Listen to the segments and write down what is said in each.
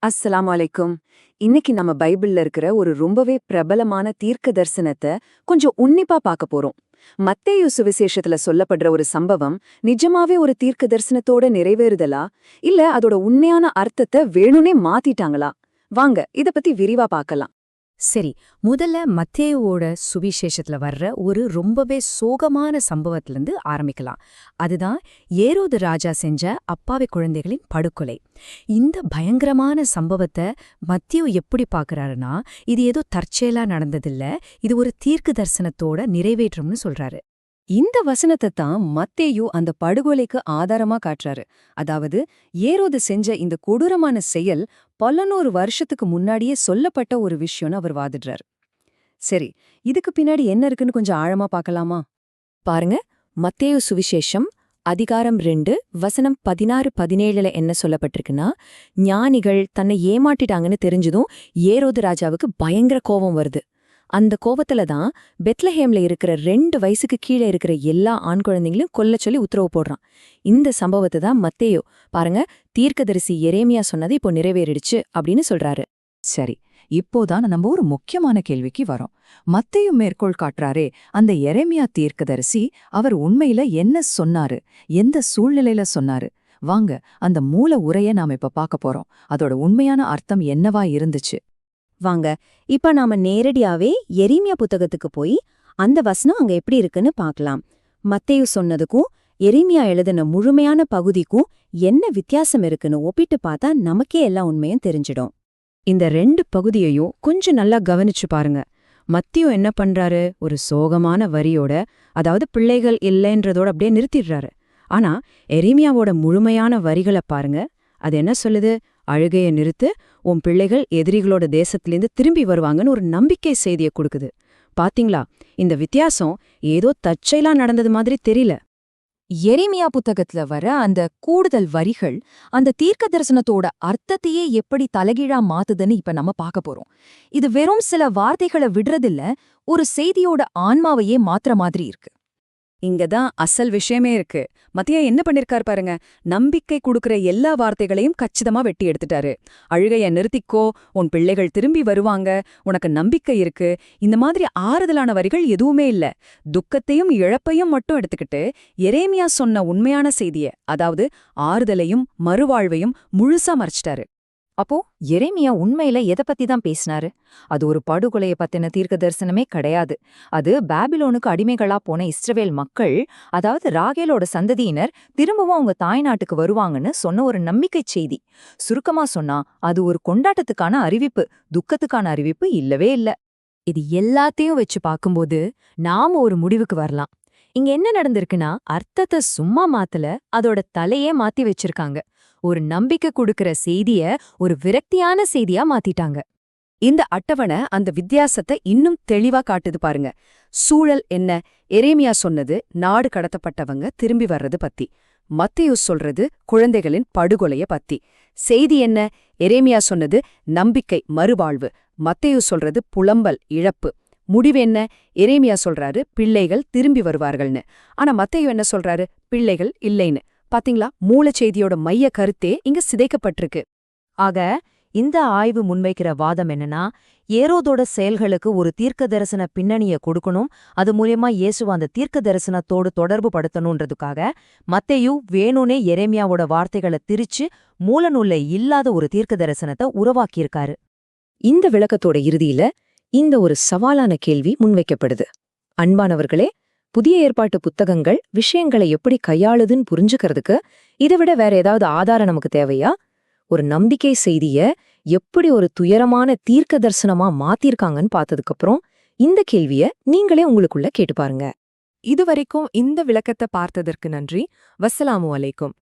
அஸ்ஸலாமு அலைக்கும். இன்னைக்கு நம்ம பைபிள்ல இருக்கிற ஒரு ரொம்பவே பிரபலமான தீர்க்க தரிசனத்தை கொஞ்சம் உன்னிப்பா பார்க்க போறோம். மத்தேயு சுவிசேஷத்துல சொல்லப்படுற ஒரு சம்பவம் நிஜமாவே ஒரு தீர்க்க தரிசனத்தோட நிறைவேறுதலா, இல்ல அதோட உண்மையான அர்த்தத்தை வேணும்னே மாத்திட்டாங்களா? வாங்க இத பத்தி விரிவா பார்க்கலாம். சரி, முதல்ல மத்தேயுவோட சுவிசேஷத்துல வர்ற ஒரு ரொம்பவே சோகமான சம்பவத்திலிருந்து ஆரம்பிக்கலாம். அதுதான் ஏரோது ராஜா செஞ்ச அப்பாவி குழந்தைகளின் படுகொலை. இந்த பயங்கரமான சம்பவத்தை மத்தேயு எப்படி பார்க்கறாருன்னா, இது ஏதோ தற்செயலா நடந்ததில்ல, இது ஒரு தீர்க்க தரிசனத்தோட நிறைவேற்றம்னு சொல்றாரு. இந்த வசனத்தை தான் மத்தேயு அந்த படுகொலைக்கு ஆதாரமா காட்டுறாரு. அதாவது ஏரோது செஞ்ச இந்த கொடூரமான செயல் பல நூறு வருஷத்துக்கு முன்னாடியே சொல்லப்பட்ட ஒரு விஷயம்னு அவர் வாதிடுறாரு. சரி, இதுக்கு பின்னாடி என்ன இருக்குன்னு கொஞ்சம் ஆழமா பார்க்கலாமா? பாருங்க, மத்தேயு சுவிசேஷம் அதிகாரம் 2 வசனம் 16-17 என்ன சொல்லப்பட்டிருக்குன்னா, ஞானிகள் தன்னை ஏமாட்டிட்டாங்கன்னு தெரிஞ்சதும் ஏரோது ராஜாவுக்கு பயங்கர கோபம் வருது. அந்த கோவத்துல தான் பெத்லஹேம்ல இருக்கிற 2 வயசுக்கு கீழே இருக்கிற எல்லா ஆண் குழந்தைங்களையும் கொல்லச் சொல்லி உத்தரவு போடுறான். இந்த சம்பவத்தை தான் மத்தேயு பாருங்க, தீர்க்கதரிசி எரேமியா சொன்னது இப்போ நிறைவேறிடுச்சு அப்படின்னு சொல்றாரு. சரி, இப்போதான் நம்ம ஒரு முக்கியமான கேள்விக்கு வரோம். மத்தேயு மேற்கோள் காட்டுறாரே, அந்த எரேமியா தீர்க்கதரிசி அவர் உண்மையில என்ன சொன்னாரு, எந்த சூழ்நிலையில சொன்னாரு? வாங்க அந்த மூல உரையை நாம இப்ப பார்க்க போறோம். அதோட உண்மையான அர்த்தம் என்னவா இருந்துச்சு? வாங்க, இப்ப நாம நேரடியாவே எரேமியா புத்தகத்துக்கு போய் அந்த வசனம் அங்க எப்படி இருக்குன்னு பார்க்கலாம். மத்தேயு சொன்னதுக்கும் எரேமியா எழுதின முழுமையான பகுதிக்கும் என்ன வித்தியாசம் இருக்குன்னு ஒப்பிட்டு பார்த்தா நமக்கே எல்லா உண்மையும் தெரிஞ்சிடும். இந்த 2 பகுதியையும் கொஞ்சம் நல்லா கவனிச்சு பாருங்க. மத்தேயு என்ன பண்றாரு, ஒரு சோகமான வரியோட, அதாவது பிள்ளைகள் இல்லைன்றதோட அப்படியே நிறுத்திடுறாரு. ஆனா எரேமியாவோட முழுமையான வரிகளை பாருங்க. அது என்ன சொல்லுது? அழுகைய நிறுத்து, உன் பிள்ளைகள் எதிரிகளோட தேசத்திலேருந்து திரும்பி வருவாங்கன்னு ஒரு நம்பிக்கை செய்தியை கொடுக்குது. பாத்தீங்களா, இந்த வித்தியாசம் ஏதோ தற்செயலா நடந்தது மாதிரி தெரியல. எரேமியா புத்தகத்துல வர அந்த கூடுதல் வரிகள் அந்த தீர்க்க தரிசனத்தோட அர்த்தத்தையே எப்படி தலைகீழா மாத்துதுன்னு இப்ப நம்ம பார்க்க போறோம். இது வெறும் சில வார்த்தைகளை விடுறதில்ல, ஒரு செய்தியோட ஆன்மாவையே மாத்துற மாதிரி இருக்கு. இங்கதான் அசல் விஷயமே இருக்கு. மத்தியா என்ன பண்ணிருக்கார் பாருங்க, நம்பிக்கை கொடுக்கற எல்லா வார்த்தைகளையும் கச்சிதமா வெட்டி எடுத்துட்டாரு. அழுகைய நிறுத்திக்கோ, உன் பிள்ளைகள் திரும்பி வருவாங்க, உனக்கு நம்பிக்கை இருக்கு, இந்த மாதிரி ஆறுதலான வரிகள் எதுவுமே இல்ல. துக்கத்தையும் இழப்பையும் மட்டும் எடுத்துக்கிட்டு எரேமியா சொன்ன உண்மையான செய்திய, அதாவது ஆறுதலையும் மறுவாழ்வையும் முழுசா மறைச்சிட்டாரு. அப்போ எரேமியா உண்மையில எதை பத்தி தான் பேசினாரு? அது ஒரு படுகொலைய பத்தின தீர்க்க தரிசனமே கிடையாது. அது பாபிலோனுக்கு அடிமைகளா போன இஸ்ரவேல் மக்கள், அதாவது ராகேலோட சந்ததியினர் திரும்பவும் அவங்க தாய்நாட்டுக்கு வருவாங்கன்னு சொன்ன ஒரு நம்பிக்கை செய்தி. சுருக்கமா சொன்னா அது ஒரு கொண்டாட்டத்துக்கான அறிவிப்பு, துக்கத்துக்கான அறிவிப்பு இல்லவே இல்ல. இது எல்லாத்தையும் வச்சு பார்க்கும்போது நாம ஒரு முடிவுக்கு வரலாம். இங்க என்ன நடந்திருக்குன்னா, அர்த்தத்தை சும்மா மாத்தல, அதோட தலையே மாத்தி வச்சிருக்காங்க. ஒரு நம்பிக்கை கொடுக்கிற செய்திய ஒரு விரக்தியான செய்தியா மாத்திட்டாங்க. இந்த அட்டவணை அந்த வித்தியாசத்தை இன்னும் தெளிவா காட்டுது பாருங்க. சூழல் என்ன? எரேமியா சொன்னது நாடு கடத்தப்பட்டவங்க திரும்பி வர்றது பத்தி. மத்தேயு சொல்றது குழந்தைகளின் படுகொலைய பத்தி. செய்தி என்ன? எரேமியா சொன்னது நம்பிக்கை, மறுவாழ்வு. மத்தேயு சொல்றது புலம்பல், இழப்பு. முடிவு என்ன? எரேமியா சொல்றாரு பிள்ளைகள் திரும்பி வருவார்கள்னு. ஆனா மத்தேயு என்ன சொல்றாரு? பிள்ளைகள் இல்லைன்னு. பாத்தீங்களா, மூலச்செய்தியோட மைய கருத்தே இங்க சிதைக்கப்பட்டிருக்கு. ஆக இந்த ஆய்வு முன்வைக்கிற வாதம் என்னன்னா, ஏரோதோட செயல்களுக்கு ஒரு தீர்க்க தரிசன பின்னணிய கொடுக்கணும், அது மூலியமா இயேசுவ அந்த தீர்க்க தரிசனத்தோடு தொடர்பு படுத்தணுன்றதுக்காக மத்தேயு வேணுனே எரேமியாவோட வார்த்தைகளை திரிச்சு மூலநூல்ல இல்லாத ஒரு தீர்க்க தரிசனத்தை உருவாக்கியிருக்காரு. இந்த விளக்கத்தோட இறுதியில இந்த ஒரு சவாலான கேள்வி முன்வைக்கப்படுது. அன்பானவர்களே, புதிய ஏற்பாட்டு புத்தகங்கள் விஷயங்களை எப்படி கையாளுதுன்னு புரிஞ்சுக்கிறதுக்கு இதை விட வேற ஏதாவது ஆதாரம் நமக்கு தேவையா? ஒரு நம்பிக்கை செய்திய எப்படி ஒரு துயரமான தீர்க்க தரிசனமா மாத்திருக்காங்கன்னு பார்த்ததுக்கப்புறம் இந்த கேள்விய நீங்களே உங்களுக்குள்ள கேட்டு பாருங்க. இதுவரைக்கும் இந்த விளக்கத்தை பார்த்ததற்கு நன்றி. வஸ்ஸலாமு அலைக்கும்.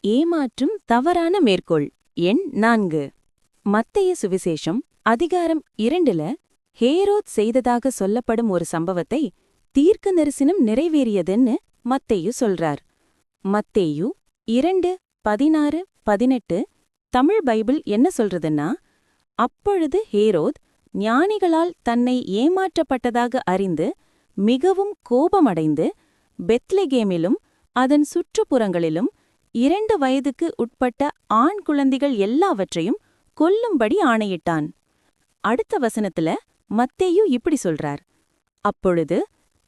ஏமாற்றும் தவறான மேற்கோள் எண் 4. மத்தேயு சுவிசேஷம் அதிகாரம் 2ல ஹேரோத் செய்ததாக சொல்லப்படும் ஒரு சம்பவத்தை தீர்க்க தரிசனம் நிறைவேறியதுன்னு மத்தேயு சொல்றார். மத்தேயு 2:16-18 தமிழ் பைபிள் என்ன சொல்றதுன்னா, அப்பொழுது ஹேரோத் ஞானிகளால் தன்னை ஏமாற்றப்பட்டதாக அறிந்து மிகவும் கோபமடைந்து பெத்லெகேமிலும் அதன் சுற்றுப்புறங்களிலும் 2 வயதுக்கு உட்பட்ட ஆண் குழந்தைகள் எல்லாவற்றையும் கொல்லும்படி ஆணையிட்டான். அடுத்த வசனத்துல மத்தேயு இப்படி சொல்றார்: அப்பொழுது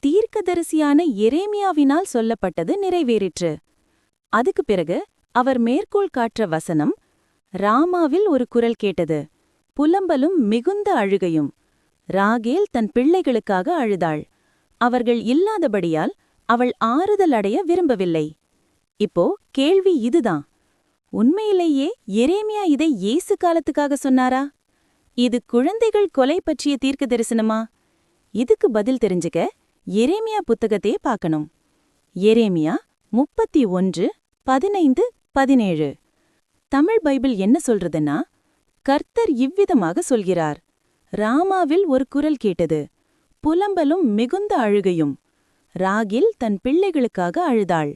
தீர்க்கதரிசியான எரேமியாவினால் சொல்லப்பட்டது நிறைவேறிற்று. அதுக்கு பிறகு அவர் மேற்கோள் காற்ற வசனம்: ராமாவில் ஒரு குரல் கேட்டது, புலம்பலும் மிகுந்த அழுகையும். ராகேல் தன் பிள்ளைகளுக்காக அழுதாள். அவர்கள் இல்லாதபடியால் அவள் ஆறுதல் அடைய விரும்பவில்லை. இப்போ கேள்வி இதுதான்: உண்மையிலேயே எரேமியா இதை இயேசு காலத்துக்காக சொன்னாரா? இது குழந்தைகள் கொலை பற்றிய தீர்க்க தரிசனமா? இதுக்கு பதில் தெரிஞ்சுக்க எரேமியா புத்தகத்தையே பார்க்கணும். எரேமியா 31:15-17. தமிழ் பைபிள் என்ன சொல்றதுன்னா, கர்த்தர் இவ்விதமாக சொல்கிறார்: ராமாவில் ஒரு குரல் கேட்டது, புலம்பலும் மிகுந்த அழுகையும். ராகில் தன் பிள்ளைகளுக்காக அழுதாள்.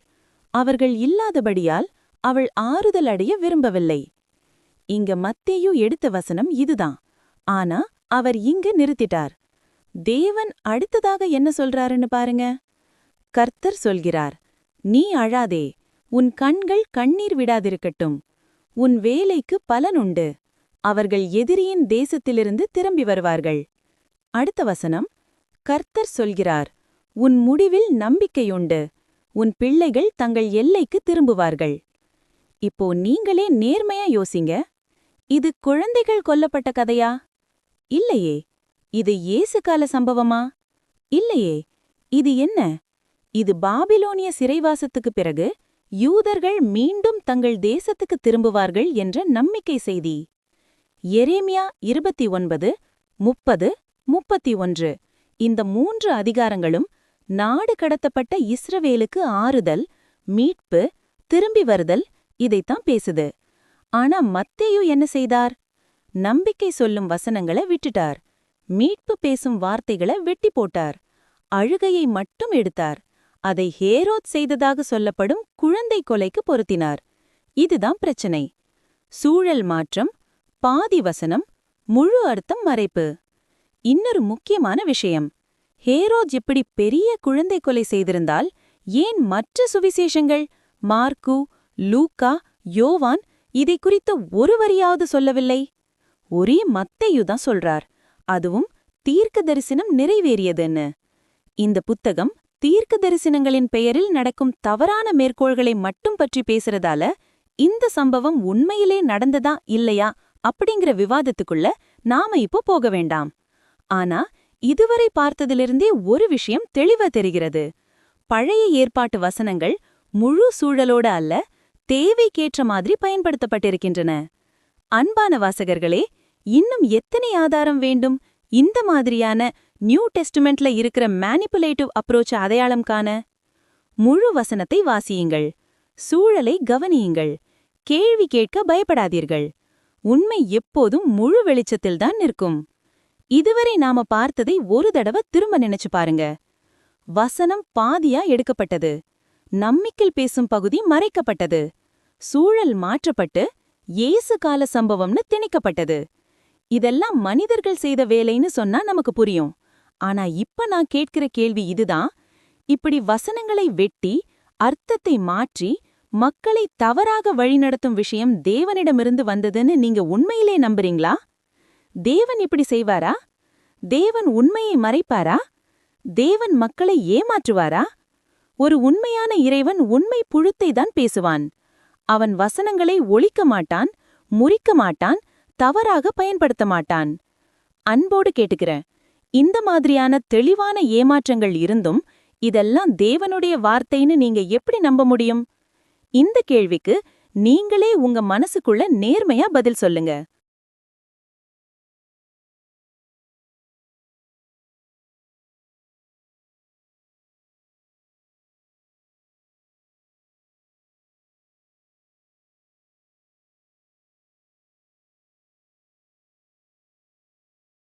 அவர்கள் இல்லாதபடியால் அவள் ஆறுதல் அடைய விரும்பவில்லை. இங்க மத்தேயு எடுத்த வசனம் இதுதான். ஆனா அவர் இங்க நிறுத்திட்டார். தேவன் அடுத்ததாக என்ன சொல்றாருன்னு பாருங்க. கர்த்தர் சொல்கிறார்: நீ அழாதே, உன் கண்கள் கண்ணீர் விடாதிருக்கட்டும். உன் வேலைக்கு பலனுண்டு. அவர்கள் எதிரியின் தேசத்திலிருந்து திரும்பி வருவார்கள். அடுத்த வசனம்: கர்த்தர் சொல்கிறார்: உன் முடிவில் நம்பிக்கையுண்டு. உன் பிள்ளைகள் தங்கள் எல்லைக்கு திரும்புவார்கள். இப்போ நீங்களே நேர்மையா யோசிங்க. இது குழந்தைகள் கொல்லப்பட்ட கதையா? இல்லையே. இது இயேசு கால சம்பவமா? இல்லையே. இது என்ன? இது பாபிலோனிய சிறைவாசத்துக்கு பிறகு யூதர்கள் மீண்டும் தங்கள் தேசத்துக்கு திரும்புவார்கள் என்ற நம்பிக்கை செய்தி. எரேமியா 29, 30, 31 இந்த 3 அதிகாரங்களும் நாடு கடத்தப்பட்ட இஸ்ரவேலுக்கு ஆறுதல், மீட்பு, திரும்பி வருதல் இதைத்தான் பேசுது. ஆனா மத்தேயு என்ன செய்தார்? நம்பிக்கை சொல்லும் வசனங்களை விட்டுட்டார். மீட்பு பேசும் வார்த்தைகளை வெட்டி போட்டார். அழுகையை மட்டும் எடுத்தார். அதை ஹேரோத் செய்ததாக சொல்லப்படும் குழந்தை கொலைக்கு பொருத்தினார். இதுதான் பிரச்சனை. சூழல் மாற்றம், பாதி வசனம், முழு அர்த்தம் மறைப்பு. இன்னொரு முக்கியமான விஷயம், ஹேரோத் எப்படி பெரிய குழந்தை கொலை செய்திருந்தால் ஏன் மற்ற சுவிசேஷங்கள் மார்க்கு, லூக்கா, யோவான் இதை குறித்த ஒரு வரியாவது சொல்லவில்லை? ஒரே மத்தேயு தான் சொல்றார், அதுவும் தீர்க்க தரிசனம் நிறைவேறியதுன்னு. இந்த புத்தகம் தீர்க்க தரிசனங்களின் பெயரில் நடக்கும் தவறான மேற்கோள்களை மட்டும் பற்றி பேசுறதால இந்த சம்பவம் உண்மையிலே நடந்ததா இல்லையா அப்படிங்கிற விவாதத்துக்குள்ள நாம இப்போ போக வேண்டாம். ஆனா இதுவரை பார்த்ததிலிருந்தே ஒரு விஷயம் தெளிவா தெரிகிறது. பழைய ஏற்பாட்டு வசனங்கள் முழு சூழலோட அல்ல, தேவைக்கேற்ற மாதிரி பயன்படுத்தப்பட்டிருக்கின்றன. அன்பான வாசகர்களே, இன்னும் எத்தனை ஆதாரம் வேண்டும் இந்த மாதிரியான நியூ டெஸ்டுமெண்ட்ல இருக்கிற மேனிபுலேட்டிவ் அப்ரோச் அடையாளம் காண? முழு வசனத்தை வாசியுங்கள், சூழலை கவனியுங்கள், கேள்வி கேட்க பயப்படாதீர்கள். உண்மை எப்போதும் முழு வெளிச்சத்தில்தான் நிற்கும். இதுவரை நாம பார்த்ததை ஒரு தடவை திரும்ப நினைச்சு பாருங்க. வசனம் பாதியா எடுக்கப்பட்டது. நம்பிக்கையில் பேசும் பகுதி மறைக்கப்பட்டது. சூழல் மாற்றப்பட்டு இயேசு கால சம்பவம்னு திணிக்கப்பட்டது. இதெல்லாம் மனிதர்கள் செய்த வேலைன்னு சொன்னா நமக்கு புரியும். ஆனா இப்ப நான் கேட்கிற கேள்வி இதுதான்: இப்படி வசனங்களை வெட்டி அர்த்தத்தை மாற்றி மக்களை தவறாக வழிநடத்தும் விஷயம் தேவனிடமிருந்து வந்ததுன்னு நீங்க உண்மையிலே நம்புறீங்களா? தேவன் இப்படி செய்வாரா? தேவன் உண்மையை மறைப்பாரா? தேவன் மக்களை ஏமாற்றுவாரா? ஒரு உண்மையான இறைவன் உண்மை புழுத்தை தான் பேசுவான். அவன் வசனங்களை ஒழிக்க மாட்டான், முறிக்க மாட்டான், தவறாக பயன்படுத்த மாட்டான். அன்போடு கேட்டுக்கிறேன், இந்த மாதிரியான தெளிவான ஏமாற்றங்கள் இருந்தும் இதெல்லாம் தேவனுடைய வார்த்தைன்னு நீங்க எப்படி நம்ப முடியும்? இந்த கேள்விக்கு நீங்களே உங்க மனசுக்குள்ள நேர்மையா பதில் சொல்லுங்க.